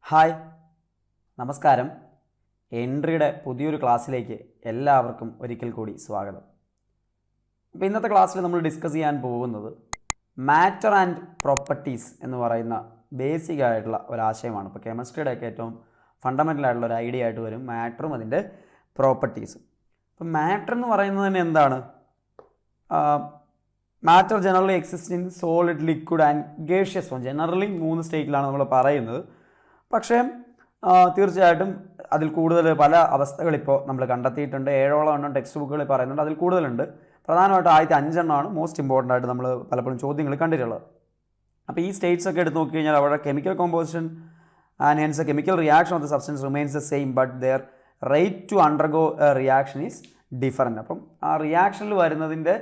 Hi, നമസ്കാരം. എൻട്രിയുടെ പുതിയൊരു ക്ലാസ്സിലേക്ക് എല്ലാവർക്കും ഒരിക്കൽ കൂടി സ്വാഗതം. അപ്പോൾ ഇന്നത്തെ ക്ലാസ്സിൽ നമ്മൾ ഡിസ്കസ് ചെയ്യാൻ പോകുന്നത് മാറ്റർ ആൻഡ് പ്രോപ്പർട്ടീസ് എന്ന് പറയുന്ന ബേസിക് ആയിട്ടുള്ള ഒരാശയമാണ്. ഇപ്പോൾ കെമിസ്ട്രിയുടെയൊക്കെ ഏറ്റവും ഫണ്ടമെൻ്റൽ ആയിട്ടുള്ള ഒരു ഐഡിയ ആയിട്ട് വരും മാറ്ററും അതിൻ്റെ പ്രോപ്പർട്ടീസും. അപ്പം മാറ്റർ എന്ന് പറയുന്നത് തന്നെ എന്താണ്? Matter generally exist in solid, liquid and gaseous form. Generally 3 സ്റ്റേറ്റിലാണ് നമ്മൾ പറയുന്നത്. പക്ഷേ തീർച്ചയായിട്ടും അതിൽ കൂടുതൽ പല അവസ്ഥകളിപ്പോൾ നമ്മൾ കണ്ടെത്തിയിട്ടുണ്ട്. 7ഓളം എണ്ണം ടെക്സ്റ്റ് ബുക്കുകളിൽ പറയുന്നുണ്ട്, അതിൽ കൂടുതലുണ്ട്. പ്രധാനമായിട്ടും ആദ്യത്തെ 5 എണ്ണമാണ് മോസ്റ്റ് ഇമ്പോർട്ടൻ്റ് ആയിട്ട് നമ്മൾ പലപ്പോഴും ചോദ്യങ്ങൾ കണ്ടിട്ടുള്ളത്. അപ്പോൾ ഈ സ്റ്റേറ്റ്സ് ഒക്കെ എടുത്ത് നോക്കിക്കഴിഞ്ഞാൽ അവിടെ chemical composition and hence a chemical reaction of the substance remains the same but their rate to undergo a reaction is different. അപ്പം ആ റിയാക്ഷനിൽ വരുന്നതിൻ്റെ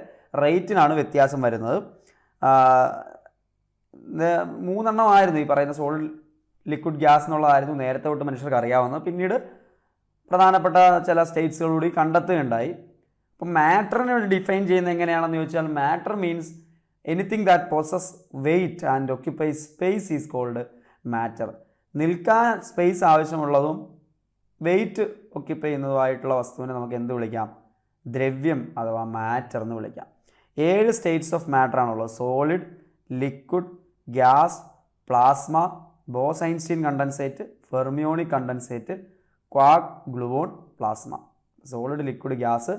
റേറ്റിനാണ് വ്യത്യാസം വരുന്നത്. 3 എണ്ണമായിരുന്നു ഈ പറയുന്ന സോളിഡ്, ലിക്വിഡ്, ഗ്യാസ് എന്നുള്ളതായിരുന്നു നേരത്തെ തൊട്ട് മനുഷ്യർക്ക് അറിയാവുന്നത്. പിന്നീട് പ്രധാനപ്പെട്ട ചില സ്റ്റേറ്റ്സുകൾ കൂടി കണ്ടെത്തുകയുണ്ടായി. അപ്പം മാറ്ററിനെ ഡിഫൈൻ ചെയ്യുന്നത് എങ്ങനെയാണെന്ന് ചോദിച്ചാൽ matter means anything that possess weight and occupies space is called matter. നിൽക്കാൻ സ്പേസ് ആവശ്യമുള്ളതും വെയ്റ്റ് ഒക്യുപ്പൈ ചെയ്യുന്നതുമായിട്ടുള്ള വസ്തുവിനെ നമുക്ക് എന്ത് വിളിക്കാം? ദ്രവ്യം അഥവാ മാറ്റർ എന്ന് വിളിക്കാം. 7 സ്റ്റേറ്റ്സ് ഓഫ് മാറ്റർ ആണുള്ളത്: solid, liquid, gas, plasma, Bose-Einstein condensate, fermionic condensate, quark, gluon, plasma. Solid, liquid, gas,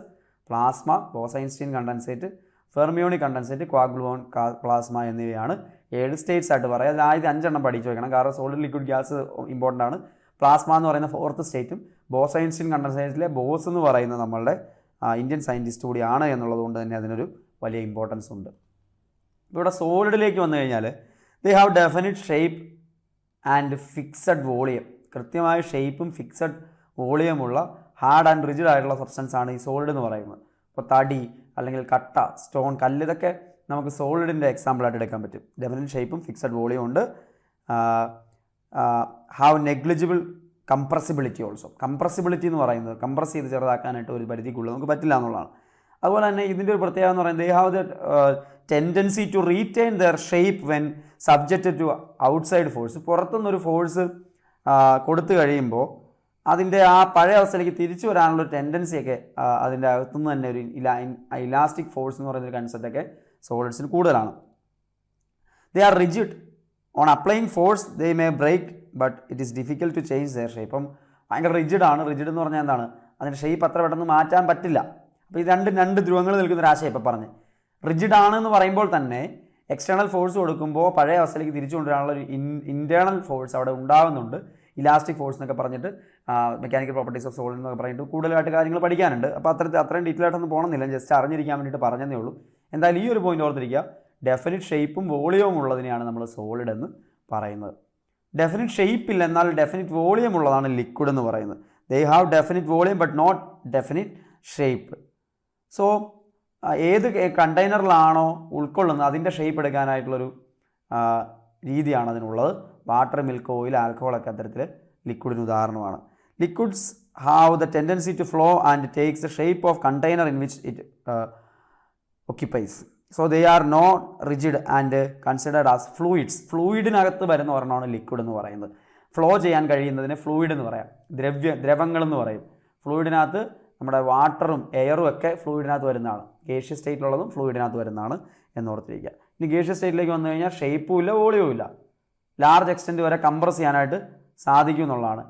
plasma, Bose-Einstein condensate, fermionic condensate, quark, gluon, plasma എന്നിവയാണ് 7 സ്റ്റേറ്റ്സ് ആയിട്ട് പറയുക. അതിൽ ആദ്യത്തെ 5 എണ്ണം പഠിച്ചു വെക്കണം, കാരണം സോളിഡ്, ലിക്വിഡ്, ഗ്യാസ് ഇമ്പോർട്ടൻ്റ് ആണ്. പ്ലാസ്മ എന്ന് പറയുന്ന 4th സ്റ്റേറ്റും ബോസ്-ഐൻസ്റ്റീൻ കണ്ടൻസേറ്റിലെ ബോസ് എന്ന് പറയുന്നത് നമ്മളുടെ ഇന്ത്യൻ സയൻറ്റിസ്റ്റ് കൂടിയാണ് എന്നുള്ളത് കൊണ്ട് തന്നെ അതിനൊരു വലിയ ഇമ്പോർട്ടൻസ് ഉണ്ട്. ഇവിടെ സോളിഡിലേക്ക് വന്നു കഴിഞ്ഞാൽ ദേ have definite shape and fixed volume. കൃത്യമായ ഷേപ്പും ഫിക്സഡ് വോളിയമുള്ള ഹാർഡ് ആൻഡ് റിജിഡ് ആയിട്ടുള്ള സബ്സ്റ്റൻസ് ആണ് ഈ സോളിഡ് എന്ന് പറയുന്നത്. ഇപ്പോൾ തടി അല്ലെങ്കിൽ കട്ട, സ്റ്റോൺ, കല്ല്, ഇതൊക്കെ നമുക്ക് സോളിഡിൻ്റെ എക്സാമ്പിളായിട്ട് എടുക്കാൻ പറ്റും. ഡെഫിനിറ്റ് ഷേപ്പും ഫിക്സഡ് വോളിയം ഉണ്ട്. Have negligible compressibility also. Compressibility എന്ന് പറയുന്നത് കംപ്രസ് ചെയ്ത് ചെറുതാക്കാനായിട്ട് ഒരു പരിധിക്കുള്ളത് നമുക്ക് പറ്റില്ല എന്നുള്ളതാണ്. അതുപോലെ തന്നെ ഇതിൻ്റെ ഒരു പ്രത്യേകത എന്ന് പറയുന്നത് they have the tendency to retain their shape when subjected to outside force. പുറത്തുനിന്നൊരു ഫോഴ്സ് കൊടുത്തു കഴിയുമ്പോൾ അതിൻ്റെ ആ പഴയ അവസ്ഥയിലേക്ക് തിരിച്ചു വരാനുള്ള ടെൻഡൻസിയൊക്കെ അതിൻ്റെ അകത്തുനിന്ന് തന്നെ ഒരു ഇലാസ്റ്റിക് ഫോഴ്സ് എന്ന് പറയുന്നൊരു കൺസെപ്റ്റൊക്കെ സോളിഡ്സിന് കൂടുതലാണ്. They are rigid on applying force they may break but it is difficult to change their shape. ഇപ്പം ഭയങ്കര റിജിഡാണ്. റിജിഡ് എന്ന് പറഞ്ഞാൽ എന്താണ്? അതിൻ്റെ ഷേപ്പ് അത്ര പെട്ടെന്ന് മാറ്റാൻ പറ്റില്ല. അപ്പോൾ ഈ രണ്ട് ധ്രുവങ്ങൾ നിൽക്കുന്നൊരാശയം ഇപ്പം പറഞ്ഞ് റിജിഡ് ആണെന്ന് പറയുമ്പോൾ തന്നെ എക്സ്റ്റേണൽ ഫോഴ്സ് കൊടുക്കുമ്പോൾ പഴയ അവസ്ഥയിലേക്ക് തിരിച്ചു കൊണ്ടുവരാനുള്ള ഒരു ഇൻറ്റേർണൽ ഫോഴ്സ് അവിടെ ഉണ്ടാകുന്നുണ്ട്. ഇലാസ്റ്റിക് ഫോഴ്സ് എന്നൊക്കെ പറഞ്ഞിട്ട് മെക്കാനിക്കൽ പ്രോപ്പർട്ടീസ് ഓഫ് സോളിഡ് എന്നൊക്കെ പറഞ്ഞിട്ട് കൂടുതലായിട്ട് കാര്യങ്ങൾ പഠിക്കാനുണ്ട്. അപ്പോൾ അത്രയും ഡീറ്റെയിൽ ആയിട്ടൊന്നും പോകണമെന്നില്ല, ജസ്റ്റ് അറിഞ്ഞിരിക്കാൻ വേണ്ടിയിട്ട് പറഞ്ഞതേ ഉള്ളൂ. എന്തായാലും ഈ ഒരു പോയിന്റ് ഓർത്തിരിക്കുക, ഡെഫിനിറ്റ് ഷേപ്പും വോളിയവും ഉള്ളതിനെയാണ് നമ്മൾ സോളിഡ് എന്ന് പറയുന്നത്. ഡെഫിനിറ്റ് ഷേപ്പ് ഇല്ല, എന്നാൽ ഡെഫിനിറ്റ് വോളിയം ഉള്ളതാണ് ലിക്വിഡ് എന്ന് പറയുന്നത്. They have definite volume but not definite shape. So ഏത് കണ്ടെയ്നറിലാണോ ഉൾക്കൊള്ളുന്നത് അതിൻ്റെ ഷേപ്പ് എടുക്കാനായിട്ടുള്ളൊരു രീതിയാണ് അതിനുള്ളത്. വാട്ടർ, മിൽക്ക്, ഓയിൽ, ആൽക്കഹോളൊക്കെ അത്തരത്തിൽ ലിക്വിഡിന് ഉദാഹരണമാണ്. Liquids have the tendency to flow and takes the shape of container in which it occupies. So they are not rigid and considered as fluids. ഫ്ലൂയിഡിനകത്ത് വരുന്ന ഒരെണ്ണമാണ് ലിക്വിഡ് എന്ന് പറയുന്നത്. ഫ്ലോ ചെയ്യാൻ കഴിയുന്നതിന് ഫ്ലൂയിഡ് എന്ന് പറയാം, ദ്രവങ്ങളെന്ന് പറയും. ഫ്ലൂയിഡിനകത്ത് നമ്മുടെ വാട്ടറും എയറും ഒക്കെ ഫ്ലൂയിഡിനകത്ത് വരുന്നതാണ്. ഗേഷ്യസ് സ്റ്റേറ്റിലുള്ളതും ഫ്ലൂയിഡിനകത്ത് വരുന്നതാണ് എന്നോർത്തിരിക്കുക. ഇനി ഗേഷ്യസ് സ്റ്റേറ്റിലേക്ക് വന്നു കഴിഞ്ഞാൽ ഷേപ്പും ഇല്ല, വോളിയവും ഇല്ല. ലാർജ് എക്സ്റ്റെൻറ്റ് വരെ കംപ്രസ് ചെയ്യാനായിട്ട് സാധിക്കും എന്നുള്ളതാണ്.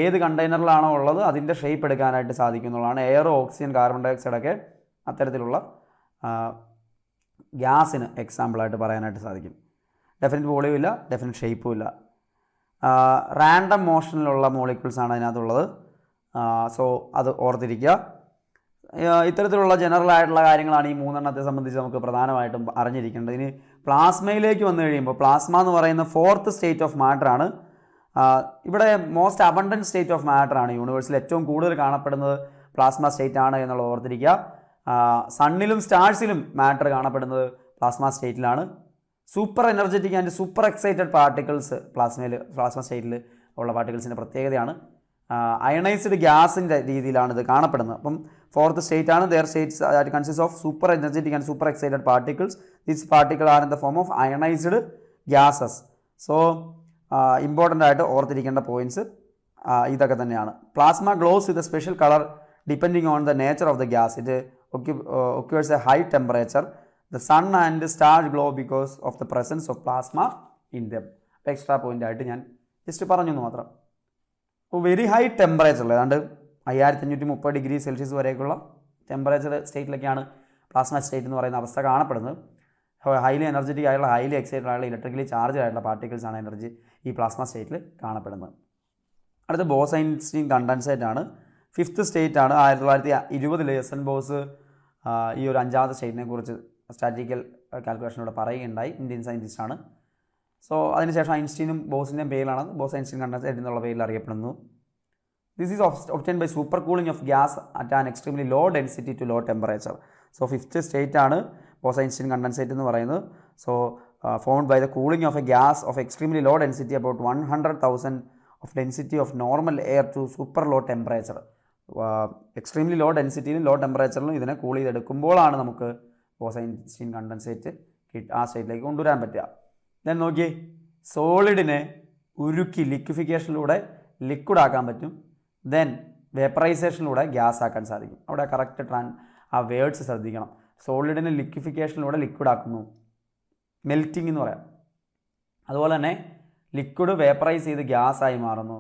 ഏത് കണ്ടെയ്നറിലാണോ ഉള്ളത് അതിൻ്റെ ഷേപ്പ് എടുക്കാനായിട്ട് സാധിക്കും എന്നുള്ളതാണ്. എയർ, ഓക്സിജൻ, കാർബൺ ഡൈ ഓക്സൈഡൊക്കെ അത്തരത്തിലുള്ള ഗ്യാസിന് എക്സാമ്പിളായിട്ട് പറയാനായിട്ട് സാധിക്കും. ഡെഫിനിറ്റ് വോളിയം ഇല്ല, ഡെഫിനിറ്റ് ഷേപ്പും ഇല്ല. റാൻഡം മോഷനിലുള്ള മോളിക്യൂൾസാണ് അതിനകത്തുള്ളത്. സോ അത് ഓർത്തിരിക്കുക. ഇത്തരത്തിലുള്ള ജനറൽ ആയിട്ടുള്ള കാര്യങ്ങളാണ് ഈ 3 എണ്ണത്തെ സംബന്ധിച്ച് നമുക്ക് പ്രധാനമായിട്ടും അറിഞ്ഞിരിക്കേണ്ടത്. ഇനി പ്ലാസ്മയിലേക്ക് വന്നു കഴിയുമ്പോൾ പ്ലാസ്മ എന്ന് പറയുന്ന 4th സ്റ്റേറ്റ് ഓഫ് മാറ്ററാണ്. ഇവിടെ മോസ്റ്റ് അബണ്ടൻറ്റ് സ്റ്റേറ്റ് ഓഫ് മാറ്ററാണ്. യൂണിവേഴ്സിൽ ഏറ്റവും കൂടുതൽ കാണപ്പെടുന്നത് പ്ലാസ്മ സ്റ്റേറ്റ് ആണ് എന്നുള്ളത് ഓർത്തിരിക്കുക. സണ്ണിലും സ്റ്റാർസിലും മാറ്റർ കാണപ്പെടുന്നത് പ്ലാസ്മ സ്റ്റേറ്റിലാണ്. Super energetic and super excited particles plasma സ്റ്റേറ്റിൽ ഉള്ള പാർട്ടിക്കിൾസിൻ്റെ പ്രത്യേകതയാണ്. അയണൈസ്ഡ് ഗ്യാസിൻ്റെ രീതിയിലാണ് ഇത് കാണപ്പെടുന്നത്. അപ്പം 4th സ്റ്റേറ്റ് ആണ്. Their states that consist of super energetic and super excited particles. These particle are in the form of ionized gases. So important ആയിട്ട് ഓർത്തിരിക്കേണ്ട പോയിൻറ്റ്സ് ഇതൊക്കെ തന്നെയാണ്. Plasma glows with a special colour depending on the nature of the gas. It occurs a high temperature. The sun and star glow because of the presence of plasma in them. Extra point ആയിട്ട് ഞാൻ just പറഞ്ഞു എന്ന് മാത്രം. അപ്പോൾ very high ടെമ്പറേച്ചറിൽ ഏതാണ്ട് 5530 degree Celsius വരെയൊക്കെയുള്ള temperature സ്റ്റേറ്റിലൊക്കെയാണ് പ്ലാസ്മ സ്റ്റേറ്റ് എന്ന് പറയുന്ന അവസ്ഥ കാണപ്പെടുന്നത്. ഹൈലി എനർജറ്റിക് ആയുള്ള ഹൈലി എക്സൈറ്റഡ് ആയുള്ള ഇലക്ട്രിക്കലി ചാർജ് ആയിട്ടുള്ള പാർട്ടിക്കിൾസ് ആണ് എനർജി ഈ പ്ലാസ്മ സ്റ്റേറ്റിൽ കാണപ്പെടുന്നത്. അടുത്ത ബോസ്-ഐൻസ്റ്റീൻ കണ്ടൻസേറ്റ് ആണ്. 5th സ്റ്റേറ്റ് ആണ്. 1920 എസ് എൻ ബോസ് ഈ ഒരു 5ാമത്തെ സ്റ്റേറ്റിനെ കുറിച്ച് സ്റ്റാറ്റിക്കൽ കാൽക്കുലേഷനിലൂടെ പറയുകയുണ്ടായി. ഇന്ത്യൻ സയൻറ്റിസ്റ്റ് ആണ്. സോ അതിനുശേഷം ഐൻസ്റ്റീനും ബോസിൻ്റെയും പേരിലാണ് ബോസ്-ഐൻസ്റ്റീൻ കണ്ടൻസേറ്റ് എന്നുള്ള പേരിൽ അറിയപ്പെടുന്നു. This is obtained by super cooling of gas at an extremely low density to low temperature. So 5th state ആണ് ബോസ്-ഐൻസ്റ്റീൻ കണ്ടൻസേറ്റ് എന്ന് പറയുന്നത്. So formed by the cooling of a gas of extremely low density about 100,000 of density of normal air to super low temperature. Extremely low ഡെൻസിറ്റിയിലും low ടെമ്പറേച്ചറിലും ഇതിനെ cool ചെയ്തെടുക്കുമ്പോഴാണ് നമുക്ക് Bose-Einstein condensate ആ സ്റ്റേറ്റിലേക്ക് കൊണ്ടുവരാൻ പറ്റുക. ഞാൻ നോക്കിയേ, സോളിഡിനെ ഉരുക്കി ലിക്വിഫിക്കേഷനിലൂടെ ലിക്വിഡ് ആക്കാൻ പറ്റും. ദെൻ വേപ്പറൈസേഷനിലൂടെ ഗ്യാസ് ആക്കാൻ സാധിക്കും. അവിടെ കറക്റ്റ് ആ വേർഡ്സ് ശ്രദ്ധിക്കണം. സോളിഡിനെ ലിക്വിഫിക്കേഷനിലൂടെ ലിക്വിഡ് ആക്കുന്നു, മെൽറ്റിംഗ് എന്ന് പറയാം. അതുപോലെ തന്നെ ലിക്വിഡ് വേപ്പറൈസ് ചെയ്ത് ഗ്യാസായി മാറുന്നു.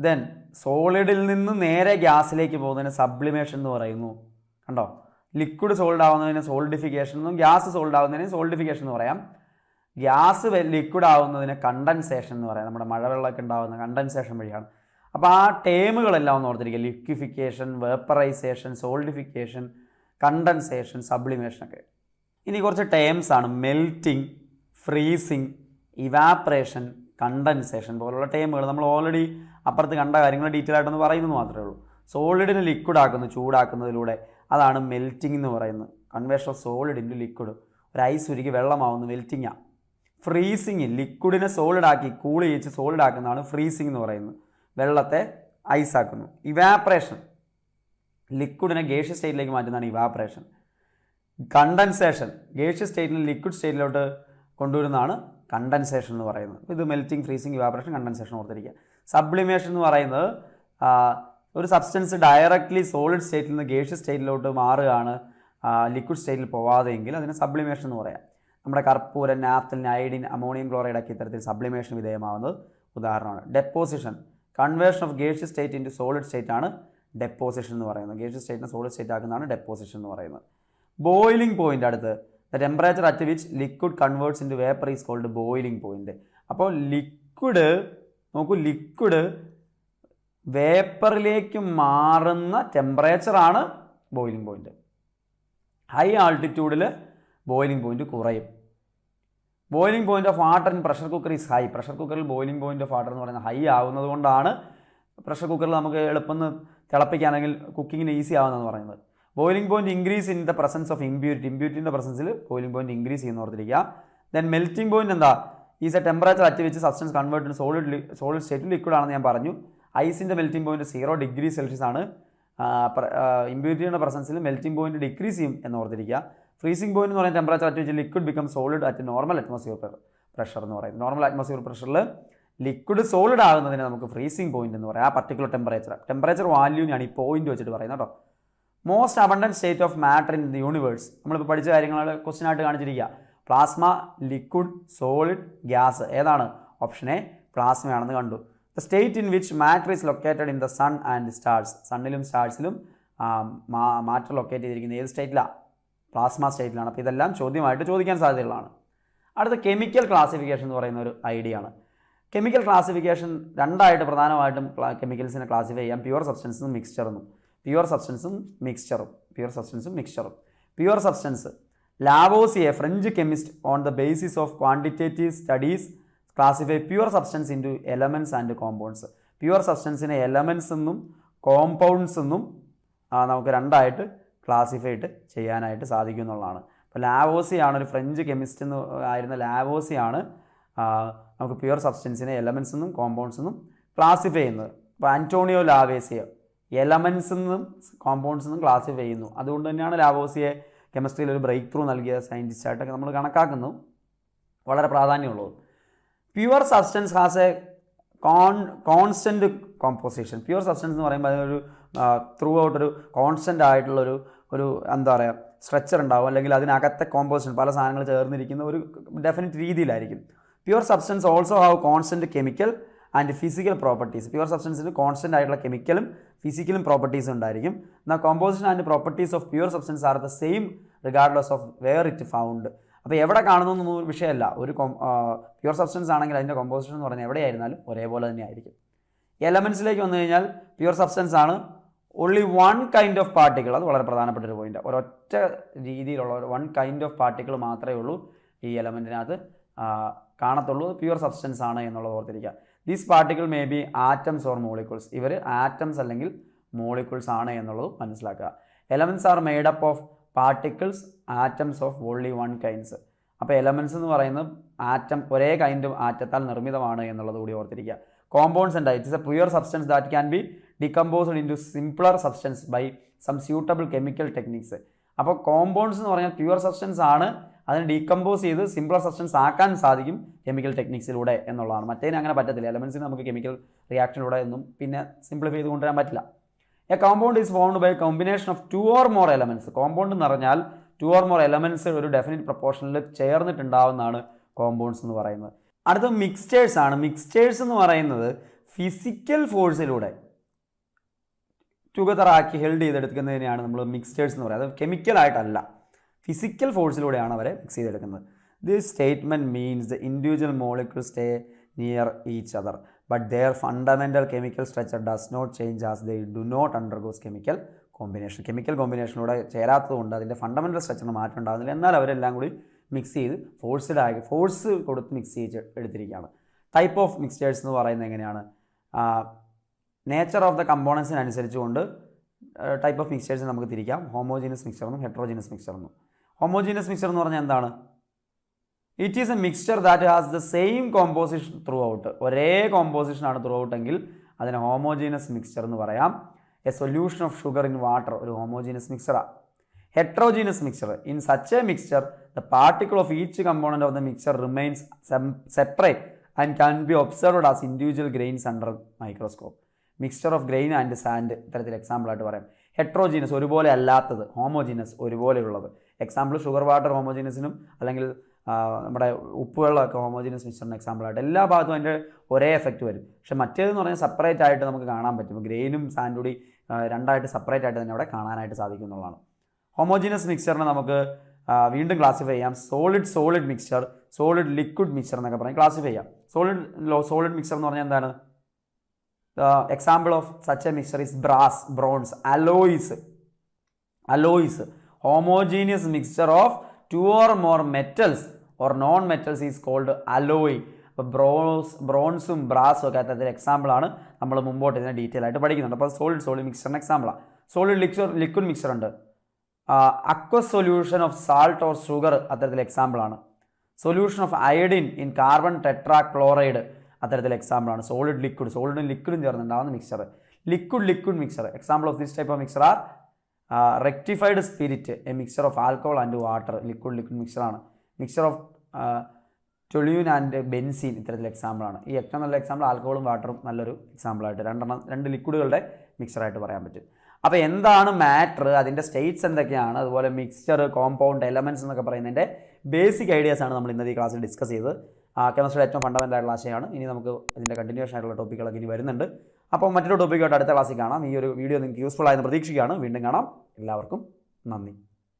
ദെൻ സോളിഡിൽ നിന്ന് നേരെ ഗ്യാസിലേക്ക് പോകുന്നതിന് സബ്ലിമേഷൻ എന്ന് പറയുന്നു. കണ്ടോ, ലിക്വിഡ് സോൾഡ് ആവുന്നതിന് സോൾഡിഫിക്കേഷൻ എന്നും ഗ്യാസ് സോൾഡ് ആവുന്നതിന് സോൾഡിഫിക്കേഷൻ എന്ന് പറയാം. ഗ്യാസ് ലിക്വിഡ് ആവുന്നതിന് കണ്ടൻസേഷൻ എന്ന് പറയാം. നമ്മുടെ മഴവെള്ളമൊക്കെ ഉണ്ടാകുന്ന കണ്ടൻസേഷൻ വഴിയാണ്. അപ്പോൾ ആ ടേമുകളെല്ലാം ഒന്ന് ഓർത്തിരിക്കുക. Liquefaction, vaporisation, solidification, condensation, sublimation ഒക്കെ. ഇനി കുറച്ച് ടേംസ് ആണ്. മെൽറ്റിംഗ്, ഫ്രീസിങ്, ഇവാപ്രേഷൻ, കണ്ടൻസേഷൻ പോലുള്ള ടേമുകൾ നമ്മൾ ഓൾറെഡി അപ്പുറത്ത് കണ്ട കാര്യങ്ങൾ ഡീറ്റെയിൽ ആയിട്ടൊന്ന് പറയുന്നത് മാത്രമേ ഉള്ളൂ. സോളിഡിനെ ലിക്വിഡ് ആക്കുന്നു ചൂടാക്കുന്നതിലൂടെ, അതാണ് മെൽറ്റിംഗ് എന്ന് പറയുന്നത്. Conversion of solid into liquid. ഒരു ഐസ് ഉരുക്കി വെള്ളമാവുന്നു, മെൽറ്റിംഗാണ്. ഫ്രീസിങ്, ലിക്വിഡിനെ സോളിഡാക്കി കൂൾ ചെയ്യിച്ച് സോളിഡാക്കുന്നതാണ് ഫ്രീസിങ് എന്ന് പറയുന്നത്. വെള്ളത്തെ ഐസാക്കുന്നു. ഇവാപ്രേഷൻ, ലിക്വിഡിനെ ഗേഷ്യസ് സ്റ്റേറ്റിലേക്ക് മാറ്റുന്നതാണ് ഇവാപ്രേഷൻ. കണ്ടൻസേഷൻ, ഗേഷ്യസ് സ്റ്റേറ്റിൽ ലിക്വിഡ് സ്റ്റേറ്റിലോട്ട് കൊണ്ടുവരുന്നതാണ് കണ്ടൻസേഷൻ എന്ന് പറയുന്നത്. ഇത് മെൽറ്റിംഗ്, ഫ്രീസിങ്, ഇവാപ്രേഷൻ, കണ്ടൻസേഷൻ ഓർത്തിരിക്കുക. സബ്ലിമേഷൻ എന്ന് പറയുന്നത് ഒരു സബ്സ്റ്റൻസ് ഡയറക്റ്റ്ലി സോളിഡ് സ്റ്റേറ്റിൽ നിന്ന് ഗേഷ്യസ് സ്റ്റേറ്റിലോട്ട് മാറുകയാണ് ലിക്വിഡ് സ്റ്റേറ്റിൽ പോവാതെങ്കിൽ അതിന് സബ്ലിമേഷൻ എന്ന് പറയാം. നമ്മുടെ കർപ്പൂരം, നാഫ്തലിൻ, അയഡിൻ, അമോണിയം ക്ലോറൈഡ് ഒക്കെ ഇത്തരത്തിൽ സബ്ലിമേഷൻ വിധേയമാവുന്നത് ഉദാഹരണമാണ്. Deposition, conversion of gaseous state into solid state ആണ് ഡെപ്പോസിഷൻ എന്ന് പറയുന്നത്. ഗേഷ്യസ് സ്റ്റേറ്റിനെ സോളിഡ് സ്റ്റേറ്റ് ആക്കുന്നതാണ് ഡെപ്പോസിഷൻ എന്ന് പറയുന്നത്. ബോയിലിംഗ് പോയിൻ്റ്, അടുത്ത് the temperature at which liquid converts into vapour is called boiling point. അപ്പോൾ ലിക്വിഡ് നോക്കൂ, ലിക്വിഡ് വേപ്പറിലേക്ക് മാറുന്ന ടെമ്പറേച്ചറാണ് ബോയിലിംഗ് പോയിൻ്റ്. ഹൈ ആൾട്ടിറ്റ്യൂഡിൽ ബോയിലിംഗ് പോയിൻ്റ് കുറയും. Boiling point of water in pressure cooker is high. Pressure കുക്കറിൽ boiling point of water എന്ന് പറയുന്നത് ഹൈ ആവുന്നത് കൊണ്ടാണ് പ്രഷർ കുക്കറിൽ നമുക്ക് എളുപ്പം തിളപ്പിക്കാണെങ്കിൽ കുക്കിങ്ങിന് ഈസി ആവുന്നതെന്ന് പറയുന്നത്. Boiling point increase in the presence of impurity. ഇമ്പ്യൂരിറ്റിൻ്റെ പ്രസൻസിൽ ബോയിലിംഗ് പോയിൻ്റ് ഇൻക്രീസ് ചെയ്യുന്ന ഓർത്തിരിക്കുക. ദെൻ മെൽറ്റിംഗ് പോയിൻ്റ് എന്താ? Is a temperature at which substance convert in solid സ്റ്റേറ്റിൽ ലിക്വിഡ് ആണെന്ന് ഞാൻ പറഞ്ഞു. ഐസിൻ്റെ മെൽറ്റിംഗ് പോയിൻ്റ് 0 ഡിഗ്രി സെൽഷ്യസ് ആണ്. ഇമ്പ്യൂരിറ്റിയുടെ പ്രസൻസിൽ മെൽറ്റിംഗ് പോയിൻ്റ് ഡിക്രീസ് ചെയ്യും എന്ന് ഓർത്തിരിക്കുക. ഫ്രീസിംഗ് പോയിന്റ് എന്ന് പറയുന്ന temperature at which liquid become solid at normal atmosphere pressure എന്ന് പറയും. നോർമൽ അറ്റ്മോസ്ഫിയർ പ്രഷറിൽ ലിക്വിഡ് സോളിഡ് ആകുന്നതിന് നമുക്ക് ഫ്രീസിംഗ് പോയിന്റ് എന്ന് പറയാം. ആ പർട്ടിക്കുലർ ടെമ്പറേച്ചർ വാല്യൂവിനാണ് ഈ പോയിന്റ് വെച്ചിട്ട് പറയുന്നത് കേട്ടോ. Most abundant state of matter in the universe, നമ്മളിപ്പോൾ പഠിച്ച കാര്യങ്ങൾ ക്വസ്റ്റ്യൻ ആയിട്ട് കാണിച്ചിരിക്കുക. Plasma, liquid, solid, gas. ഏതാണ്? ഓപ്ഷൻ എ പ്ലാസ്മയാണെന്ന് കണ്ടു. The state in which matter is located in the sun and stars. സണ്ണിലും സ്റ്റാർസിലും മാറ്റർ ലൊക്കേറ്റ് ചെയ്തിരിക്കുന്നത് ഏത് സ്റ്റേറ്റിലാണ്? പ്ലാസ്മ സ്റ്റേറ്റിലാണ്. അപ്പോൾ ഇതെല്ലാം ചോദ്യമായിട്ട് ചോദിക്കാൻ സാധ്യതയുള്ളതാണ്. അടുത്ത കെമിക്കൽ ക്ലാസിഫിക്കേഷൻ എന്ന് പറയുന്ന ഒരു ഐഡിയ ആണ്. കെമിക്കൽ ക്ലാസിഫിക്കേഷൻ രണ്ടായിട്ട് പ്രധാനമായിട്ടും കെമിക്കൽസിനെ ക്ലാസിഫൈ ചെയ്യാം. പ്യുവർ സബ്സ്റ്റൻസും മിക്സ്ചറും. പ്യുവർ സബ്സ്റ്റൻസും മിക്സ്ചറും. Pure substance, Lavoisier, French chemist, on the basis of quantitative studies classify pure substance into elements and compounds. Pure സബ്സ്റ്റൻസിനെ എലമെൻറ്റ്സ് എന്നും കോമ്പൗണ്ട്സ് എന്നും നമുക്ക് രണ്ടായിട്ട് ക്ലാസിഫൈഡ് ചെയ്യാനായിട്ട് സാധിക്കും എന്നുള്ളതാണ്. അപ്പോൾ ലാവോസിയാണ്, ഒരു ഫ്രഞ്ച് കെമിസ്റ്റ് എന്ന് ആയിരുന്ന ലാവോസിയാണ് നമുക്ക് പ്യുവർ സബ്സ്റ്റൻസിനെ എലമെൻറ്റ്സ് എന്നും കോമ്പൗണ്ട്സ് എന്നും ക്ലാസിഫൈ ചെയ്യുന്നത്. അപ്പോൾ ആൻറ്റോണിയോ ലാവേസിയ എലമെൻറ്റ്സ് എന്നും കോമ്പൗണ്ട്സ് എന്നും ക്ലാസിഫൈ ചെയ്യുന്നു. അതുകൊണ്ട് തന്നെയാണ് ലാവോസിയെ കെമിസ്ട്രിയിൽ ഒരു ബ്രേക്ക് ത്രൂ നൽകിയ സയൻറ്റിസ്റ്റായിട്ടൊക്കെ നമ്മൾ കണക്കാക്കുന്നു. വളരെ പ്രാധാന്യമുള്ളത്. Pure substance has a constant composition. Pure substance എന്ന് പറയുമ്പോൾ അതിനൊരു ത്രൂ ഔട്ട് ഒരു കോൺസ്റ്റൻ്റ് ആയിട്ടുള്ളൊരു എന്താ പറയുക സ്ട്രക്ചർ ഉണ്ടാവും, അല്ലെങ്കിൽ അതിനകത്തെ കോമ്പോസിഷൻ പല സാധനങ്ങൾ ചേർന്നിരിക്കുന്ന ഒരു ഡെഫിനറ്റ് രീതിയിലായിരിക്കും. Pure substance also have constant chemical and physical properties. Pure സബ്സ്റ്റൻസിന് കോൺസ്റ്റൻ്റ് ആയിട്ടുള്ള കെമിക്കലും ഫിസിക്കലും പ്രോപ്പർട്ടീസും ഉണ്ടായിരിക്കും. എന്നാൽ composition and properties of pure substance are the same regardless of where it found. അപ്പോൾ എവിടെ കാണുന്നു എന്നൊന്നും വിഷയമല്ല. ഒരു പ്യുവർ സബ്സ്റ്റൻസ് ആണെങ്കിൽ അതിൻ്റെ കോമ്പോസിഷൻ എന്ന് പറഞ്ഞാൽ എവിടെയായിരുന്നാലും ഒരേപോലെ തന്നെ ആയിരിക്കും. എലമെൻസിലേക്ക് വന്നു കഴിഞ്ഞാൽ പ്യുവർ സബ്സ്റ്റൻസ് ആണ് only one kind of particle. അത് വളരെ പ്രധാനപ്പെട്ട ഒരു പോയിന്റ്. ഒരൊറ്റ രീതിയിലുള്ള വൺ കൈൻഡ് ഓഫ് പാർട്ടിക്കിൾ മാത്രമേ ഉള്ളൂ ഈ എലമെൻറ്റിനകത്ത് കാണത്തുള്ളൂ. പ്യുവർ സബ്സ്റ്റൻസ് ആണ് എന്നുള്ളത് ഓർത്തിരിക്കുക. These particle may be atoms or molecules. ഇവർ ആറ്റംസ് അല്ലെങ്കിൽ മോളിക്യൂൾസ് ആണ് എന്നുള്ളത് മനസ്സിലാക്കുക. Elements are made up of particles atoms of only one kinds. അപ്പോൾ എലമെൻറ്റ്സ് എന്ന് പറയുന്നത് ഒരേ കൈൻഡ് ആറ്റത്താൽ നിർമ്മിതമാണ് എന്നുള്ളത് കൂടി ഓർത്തിരിക്കുക. Compounds and it's a pure substance that can be decomposed into simpler substance by some suitable chemical techniques. അപ്പോൾ കോമ്പൗണ്ട്സ് എന്ന് പറഞ്ഞാൽ പ്യുവർ സബ്സ്റ്റൻസ് ആണ്, അതിനെ ഡീകമ്പോസ് ചെയ്ത് സിംപ്ലർ സബ്സ്റ്റൻസ് ആക്കാൻ സാധിക്കും കെമിക്കൽ ടെക്നിക്സിലൂടെ എന്നുള്ളതാണ്. മറ്റേതിന് അങ്ങനെ പറ്റത്തില്ല. എലമെൻസിന് നമുക്ക് കെമിക്കൽ റിയാക്ഷനിലൂടെ ഒന്നും പിന്നെ സിംപ്ലിഫൈ ചെയ്ത് കൊണ്ടുവരാൻ പറ്റില്ല. A compound is formed by combination of 2 or more elements. Compound എന്ന് പറഞ്ഞാൽ 2 or more എലമെൻറ്റ്സ് ഒരു ഡെഫിനിറ്റ് പ്രൊപ്പോർഷനിൽ ചേർന്നിട്ടുണ്ടാവുന്നതാണ് കോമ്പൗണ്ട്സ് എന്ന് പറയുന്നത്. അടുത്ത മിക്സ്ചേഴ്സ് ആണ്. മിക്സ്ചേഴ്സ് എന്ന് പറയുന്നത് ഫിസിക്കൽ ഫോഴ്സിലൂടെ ടുഗദർ ആക്കി ഹെൽഡ് ചെയ്തെടുക്കുന്നതിനെയാണ് നമ്മൾ മിക്സ്ചേഴ്സ് എന്ന് പറയുന്നത്. അത് കെമിക്കലായിട്ടല്ല, ഫിസിക്കൽ ഫോഴ്സിലൂടെയാണ് അവരെ മിക്സ് ചെയ്തെടുക്കുന്നത്. This statement means the individual molecule stay near each other but their fundamental chemical structure does not change as they do not undergoes chemical combination. Chemical കോമ്പിനേഷനിലൂടെ ചേരാത്തതുകൊണ്ട് അതിൻ്റെ ഫണ്ടമെൻ്റൽ സ്ട്രക്ചറിന് മാറ്റം ഉണ്ടാകുന്നില്ല. എന്നാൽ അവരെല്ലാം കൂടി മിക്സ് ചെയ്ത് ഫോഴ്സ് കൊടുത്ത് മിക്സ് ചെയ്ത് എടുത്തിരിക്കുകയാണ്. ടൈപ്പ് ഓഫ് മിക്സ്ചേഴ്സ് എന്ന് പറയുന്നത് എങ്ങനെയാണ്? നേച്ചർ ഓഫ് ദ കമ്പോണൻസിനനുസരിച്ചുകൊണ്ട് ടൈപ്പ് ഓഫ് മിക്സ്ചേഴ്സ് നമുക്ക് തിരിക്കാം. ഹോമോജീനസ് മിക്സ്ചർ എന്നും ഹെട്രോജീനസ് മിക്സ്ചർ എന്നും. ഹോമോജീനസ് മിക്സ്ചർ എന്ന് പറഞ്ഞാൽ എന്താണ്? It is a mixture that has the same composition throughout. ഒരേ കോമ്പോസിഷനാണ് ത്രൂ ഔട്ട് എങ്കിൽ അതിനെ ഹോമോജീനസ് മിക്സ്ചർ എന്ന് പറയാം. A solution of sugar in water ഒരു ഹോമോജീനസ് മിക്സ്ചറാണ്. Heterogeneous mixture in such a mixture the particle of each component of the mixture remains separate and can be observed as individual grains under microscope. Mixture of grain and sand ഇത്തരത്തിൽ എക്സാമ്പിളായിട്ട് പറയാം. Heterogeneous ഒരുപോലെ അല്ലാത്തത്, homogeneous ഒരുപോലെയുള്ളത്. Example sugar water ഹോമോജീനസിനും അല്ലെങ്കിൽ നമ്മുടെ ഉപ്പുവെള്ളമൊക്കെ homogeneous മിക്സ്ചറിന് എക്സാമ്പിളായിട്ട്. എല്ലാ ഭാഗത്തും അതിൻ്റെ ഒരേ എഫക്റ്റ് വരും. പക്ഷേ മറ്റേതെന്ന് പറഞ്ഞാൽ സെപ്പറേറ്റ് ആയിട്ട് നമുക്ക് കാണാൻ പറ്റും. ഗ്രെയിനും സാൻഡ് കൂടി രണ്ടായിട്ട് സെപ്പറേറ്റ് ആയിട്ട് തന്നെ അവിടെ കാണാനായിട്ട് സാധിക്കും എന്നുള്ളതാണ്. ഹോമോജീനസ് മിക്സ്ചറിനെ നമുക്ക് വീണ്ടും ക്ലാസിഫൈ ചെയ്യാം. Solid mixture, solid liquid mixture എന്നൊക്കെ പറഞ്ഞ് ക്ലാസിഫൈ ചെയ്യാം. സോളിഡ് മിക്സ്ചർ എന്ന് പറഞ്ഞാൽ എന്താണ്? Example of such a mixture is brass, bronze, alloys. Homogeneous mixture of 2 or more metals or non metals is called alloy. അപ്പോൾ ബ്രോൺസും ബ്രാസും ഒക്കെ അത്തരത്തിൽ എക്സാമ്പിളാണ്. നമ്മൾ മുമ്പോട്ട് ഇതിനെ ഡീറ്റെയിൽ ആയിട്ട് പഠിക്കുന്നുണ്ട്. അപ്പോൾ സോളിഡ് മിക്സ്ചറിന് എക്സാമ്പിളാണ്. സോളിഡ് ലിക്വിഡ് മിക്സ്ചർ ഉണ്ട്. Aqueous solution of salt or sugar അത്തരത്തിൽ എക്സാമ്പിളാണ്. Solution of iodine in carbon tetrachloride അത്തരത്തിൽ എക്സാമ്പിളാണ്. സോളിഡും ലിക്വിഡും ചേർന്നുണ്ടാകുന്ന mixture. Liquid mixture example of this type of mixture are rectified spirit, a mixture of alcohol and water. Liquid മിക്സ്ചറാണ്. Mixture of toluene and benzene ഇത്തരത്തിൽ എക്സാമ്പിളാണ്. ഈ ഏറ്റവും നല്ല എക്സാമ്പിൾ ആൽക്കഹോളും വാട്ടറും നല്ലൊരു എക്സാമ്പിളായിട്ട് രണ്ട് ലിക്വിഡുകളുടെ മിക്സ്ചറായിട്ട് പറയാൻ പറ്റും. അപ്പോൾ എന്താണ് മാറ്റർ, അതിൻ്റെ സ്റ്റേറ്റ്സ് എന്തൊക്കെയാണ്, അതുപോലെ മിക്സ്ചർ, കോമ്പൗണ്ട്, എലമെൻറ്റ്സ് എന്നൊക്കെ പറയുന്നതിൻ്റെ ബേസിക് ഐഡിയാസാണ് നമ്മൾ ഇന്നത്തെ ഈ ക്ലാസ്സിൽ ഡിസ്കസ് ചെയ്തത്. കെമിസ്ട്രിയുടെ ഏറ്റവും ഫണ്ടമെൻ്റൽ ആയിട്ടുള്ള ആശയമാണ്. ഇനി നമുക്ക് ഇതിൻ്റെ കണ്ടിന്യൂഷൻ ആയിട്ടുള്ള ടോപ്പിക്കുകളൊക്കെ ഇനി വരുന്നുണ്ട്. അപ്പോൾ മറ്റൊരു ടോപ്പിക്കായിട്ട് അടുത്ത ക്ലാസ്സിൽ കാണാം. ഈ ഒരു വീഡിയോ നിങ്ങൾക്ക് യൂസ്ഫുൾ ആയെന്ന് പ്രതീക്ഷിക്കുകയാണ്. വീണ്ടും കാണാം. എല്ലാവർക്കും നന്ദി.